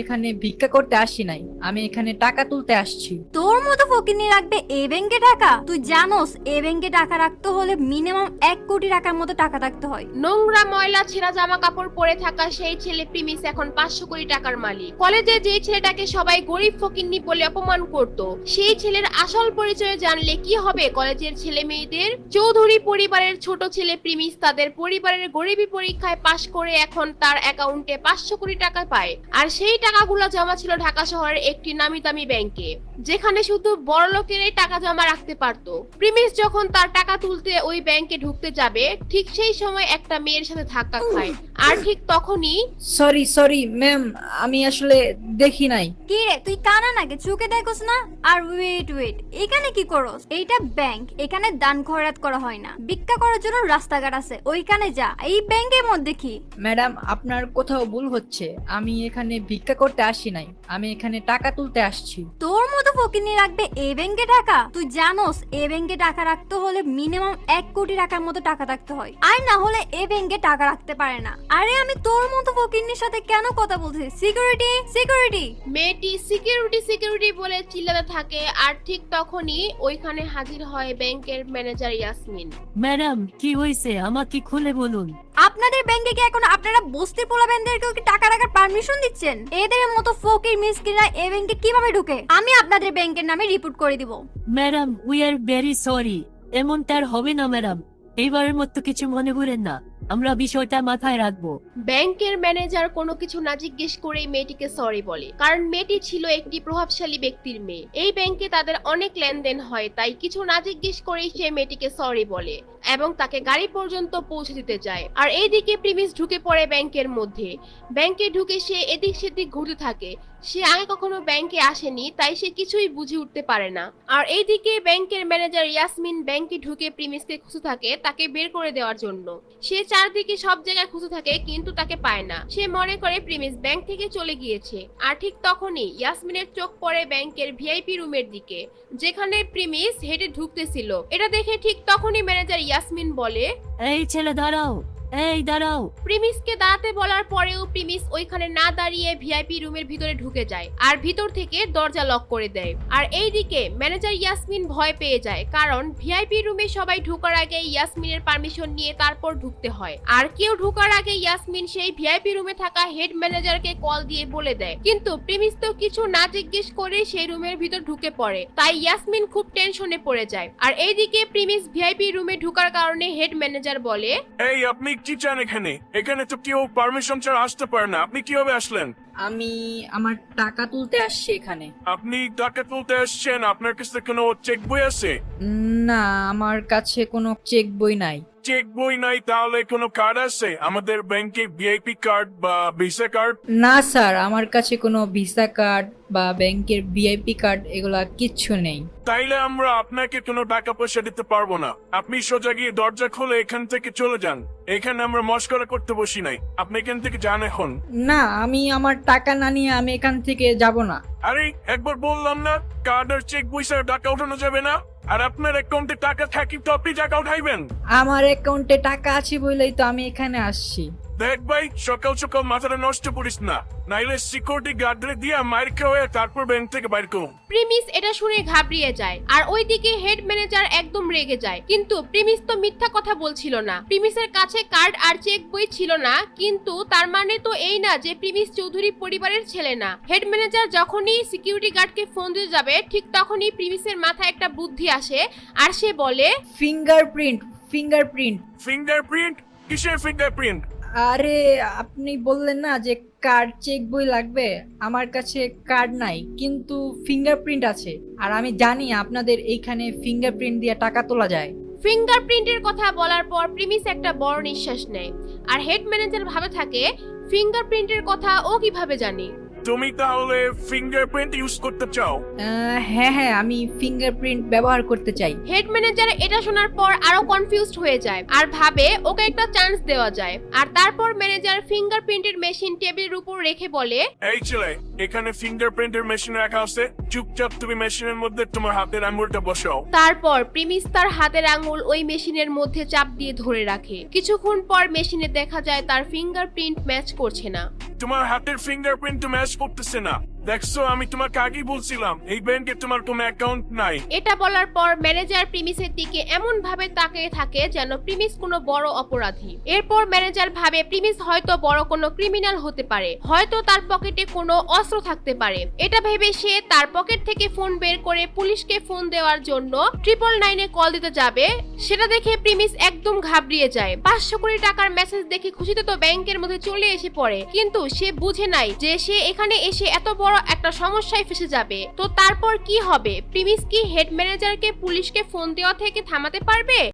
এখানে ভিক্ষা করতে আসি নাই, আমি এখানে টাকা তুলতে আসছি। তোর মতো ফকিনি রাখবে এই ব্যাংকে টাকা? তুই জানোস এই ব্যাংকে টাকা রাখতে হলে মিনিমাম 1 কোটি টাকার মতো টাকা থাকতে হয়। নোংরা ময়লা ছেঁড়া জামা কাপড় পরে থাকা সেই ছেলে প্রিমিস এখন 500 কোটি টাকার মালিক। কলেজে যে ছেলেটাকে সবাই গরিব ফকিন্নি বলে অপমান করত, সেই ছেলের আসল পরিচয় জানলে কি হবে কলেজের ছেলে মেয়েদের? চৌধুরী পরিবারের ছোট ছেলে প্রিমিস তাদের পরিবারের গরিবী পরীক্ষায় পাশ করে এখন তার অ্যাকাউন্টে 500 কোটি টাকা পায়। আর সেই টাকাগুলো জমা ছিল ঢাকা শহরের একটি নামি দামি ব্যাংকে, যেখানে শুধু বড় লোকেরাই টাকা জমা রাখতে পারতো। প্রিমিস যখন তার টাকা তুলতে ওই ব্যাংকে ঢুকতে যাবে, ঠিক সেই সময় একটা মেয়ের সাথে ধাক্কা খায়। আর ঠিক তখনই সরি ম্যাম, আমি আসলে দেখি নাই। কি রে, তুই কানা নাকি? চোখে দেখোস না? আর ওয়েট, এখানে কি করস? এইটা ব্যাংক, এখানে দান খয়রাত করা হয় না। ভিক্ষা করার জন্য রাস্তাঘাট আছে, ওইখানে যা। এই ব্যাংকের মধ্যে কি? ম্যাডাম, আপনার কোথাও ভুল হচ্ছে। আমি এখানে ভিক্ষা করতে আসি নাই, আমি এখানে টাকা তুলতে আসছি। তোর মতো ফকিনি রাখবে এই ব্যাংকে টাকা? তুই জানোস এই ব্যাংকে টাকা রাখতে হলে মিনিমাম 1 কোটি টাকার মতো টাকা থাকতে হয়, আর না হলে এই ব্যাংকে টাকা রাখতে পারে না। আরে আমি তোর মতো ফকিনির সাথে কেন কথা বলছি? সিকিউরিটি। মেয়েটি সিকিউরিটি বলে চিল্লাতে থাকে। আর ঠিক তখনই ওইখানে হাজির হয় ব্যাংকের ম্যানেজার ইয়াসমিন। ম্যাডাম, কি হয়েছে আমাকে খুলে বলুন। আপনাদের ব্যাংকে কি এখন আপনারা বস্তির পোলাবেনদেরকেও কি টাকা রাখার পারমিশন দিচ্ছেন? এদের মতো ফকির মিসকিনরা এই ব্যাংকে কিভাবে ঢুকে? আমি আপনাদের ব্যাংকের নামে রিপোর্ট করে দিব। Madam, we are very sorry. এমনটা আর হবে না ম্যাডাম, এইবারের মতো কিছু মনে করেন না, আমরা বিষয়টা মাথায় রাখবো। ব্যাংকের ম্যানেজার কোনো কিছু না জিজ্ঞেস করেই মেয়েটিকে সরি বলে, কারণ মেয়েটি ছিল একটি প্রভাবশালী ব্যক্তির মেয়ে। এই ব্যাংকে তাদের অনেক লেনদেন হয়, তাই কিছু না জিজ্ঞেস করেই সে মেয়েটিকে সরি বলে এবং তাকে গাড়ি পর্যন্ত পৌঁছে দিতে যায়। আর এইদিকে প্রিমিস ঢুকে পড়ে ব্যাংকের মধ্যে। ব্যাংকে ঢুকে সে এদিক সেদিক ঘুরতে থাকে। সে আগে কখনো ব্যাংকে আসেনি, তাই সে কিছুই বুঝে উঠতে পারে না। আর এইদিকে ব্যাংকের ম্যানেজার ইয়াসমিন ব্যাংকে ঢুকে প্রিমিসকে খুঁজে থাকে তাকে বের করে দেওয়ার জন্য। সে চারদিকে সব জায়গায় খুঁজে থাকে কিন্তু তাকে পায় না। সে মনে করে প্রিমিস ব্যাংক থেকে চলে গিয়েছে। আর ঠিক তখনই ইয়াসমিনের চোখ পড়ে ব্যাংকের ভিআইপি রুমের দিকে, যেখানে প্রিমিস হেঁটে ঢুকতেছিল। এটা দেখে ঠিক তখনই ম্যানেজার ইয়াসমিন বলে, এই ছেলে দাঁড়াও, এই দাঁড়াও। প্রিমিসকে দাঁড়াতে বলার পরেও প্রিমিস ওইখানে না দাঁড়িয়ে ভিআইপি রুমের ভিতরে ঢুকে যায় আর ভিতর থেকে দরজা লক করে দেয়। আর এইদিকে ম্যানেজার ইয়াসমিন ভয় পেয়ে যায়, কারণ ভিআইপি রুমে সবাই ঢোকার আগে ইয়াসমিনের পারমিশন নিয়ে তারপর ঢুকতে হয়। আর কেউ ঢোকার আগে ইয়াসমিন সেই ভিআইপি রুমে থাকা হেড ম্যানেজারকে কল দিয়ে বলে দেয়, কিন্তু প্রিমিস তো কিছু না জিজ্ঞেস করে সেই রুমের ভিতর ঢুকে পড়ে। তাই ইয়াসমিন খুব টেনশনে পড়ে যায়। আর এইদিকে প্রিমিস ভিআইপি রুমে ঢোকার কারণে হেড ম্যানেজার বলে, এই আপনি কি চান এখানে? এখানে তো কেউ পারমিশন ছাড়া আসতে পারে না, আপনি কিভাবে আসলেন? আমি আমার টাকা তুলতে আসছি এখানে। আপনি টাকা তুলতে আসছেন, আপনার কাছে কোনো চেক বই আছে? না, আমার কাছে কোনো চেক বই নাই। চেক বই নাই, তাহলে কোনো কার্ড আছে আমাদের ব্যাংকে, ভিআইপি কার্ড বা ভিসা কার্ড? না স্যার, আমার কাছে কোনো ভিসা কার্ড বা ব্যাংকের ভিআইপি কার্ড এগুলা কিচ্ছু নেই। তাইলে আমরা আপনাকে কোনো টাকা পয়সা দিতে পারবো না। আপনি সোজা গিয়ে দরজা খুলে এখান থেকে চলে যান। এখানে আমরা মস্করা করতে বসি নাই, আপনি এখান থেকে যান এখন। না, আমি আমার টাকা না নিয়ে আমি এখান থেকে যাব না। আরে একবার বললাম না, কার্ড আর চেক বই ছাড়া টাকা উঠানো যাবে না। আর আপনার অ্যাকাউন্টে টাকা থাকি তো আপনি টাকা উঠাইবেন। আমার অ্যাকাউন্টে টাকা আছে বলেই তো আমি এখানে আসছি। দেখ ভাই, সকাল সকাল মাথাটা নষ্ট করিস না, নাইলে সিকিউরিটি গার্ডরে দিয়ে মার খাওয়া তারপর ব্যাংক থেকে বাইর করুন। প্রিমিস এটা শুনে ঘাবড়িয়ে যায়। আর ওইদিকে হেড ম্যানেজার একদম রেগে যায়, কিন্তু প্রিমিস তো মিথ্যা কথা বলছিল না। প্রিমিসের কাছে কার্ড আর চেক বই ছিল না, কিন্তু তার মানে তো এই না যে প্রিমিস চৌধুরী পরিবারের ছেলে না। হেড ম্যানেজার যখনই সিকিউরিটি গার্ডকে ফোন দিতে যাবে, ঠিক তখনই প্রিমিসের মাথায় একটা বুদ্ধি আসে আর সে বলে, ফিঙ্গারপ্রিন্ট। ফিঙ্গারপ্রিন্ট? কিসের ফিঙ্গারপ্রিন্ট? আরে আপনি বললেন না যে কার্ড চেক বই লাগবে, আমার কাছে কার্ড নাই কিন্তু ফিঙ্গারপ্রিন্ট আছে। আর আমি জানি আপনাদের এইখানে ফিঙ্গারপ্রিন্ট দিয়ে টাকা তোলা যায়। ফিঙ্গারপ্রিন্টের কথা বলার পর প্রিমিস একটা বড় নিঃশ্বাস নেয়। আর হেড ম্যানেজার ভাবে থাকে, ফিঙ্গারপ্রিন্টের কথা ও কিভাবে জানে? তুমি তাহলে ফিঙ্গারপ্রিন্ট ইউজ করতে চাও? হ্যাঁ, আমি ফিঙ্গারপ্রিন্ট ব্যবহার করতে চাই। হেড ম্যানেজার এটা শোনার পর আরো কনফিউজড হয়ে যায় আর ভাবে ওকে একটা চান্স দেওয়া যায়। আর তারপর ম্যানেজার ফিঙ্গারপ্রিন্টের মেশিন টেবিলের উপর রেখে বলে, এই ছেলে, এখানে ফিঙ্গারপ্রিন্টের মেশিন রাখা আছে, চুপচাপ তুমি মেশিনের মধ্যে তোমার হাতের আঙুলটা বসাও। তারপর প্রিমিস তার হাতের আঙুল ওই মেশিনের মধ্যে চাপ দিয়ে ধরে রাখে। কিছুক্ষণ পর মেশিনে দেখা যায় তার ফিঙ্গারপ্রিন্ট ম্যাচ করছে না। তোমার হাতের ফিঙ্গারপ্রিন্ট ম্যাচ করতেছে না। দেখছো, আমি তোমাকে আগেই বলছিলাম এই ব্যাংকে তোমার কোনো অ্যাকাউন্ট নাই। এটা বলার পর ম্যানেজার প্রিমিসের দিকে এমন ভাবে তাকিয়ে থাকে যেন প্রিমিস কোনো বড় অপরাধী। এরপর ম্যানেজার ভাবে প্রিমিস হয়তো বড় কোনো ক্রিমিনাল হতে পারে, হয়তো তার পকেটে কোনো অস্ত্র থাকতে পারে। এটা ভেবে সে তার পকেট থেকে ফোন বের করে পুলিশকে ফোন দেওয়ার জন্য 999-এ কল দিতে যাবে। সেটা দেখে প্রিমিস একদম ঘাবড়িয়ে যায়। 500 কোটি টাকার মেসেজ দেখে খুশিতে তো ব্যাংকের মধ্যে চলে এসে পড়ে, কিন্তু সে বুঝে নাই যে সে এখানে এসে এত বড় একটা সমস্যায় ফেসে যাবে। তো তারপর কি হবে? প্রিমিস কি হেড ম্যানেজারকে পুলিশকে ফোন দেওয়া থেকে থামাতে পারবে?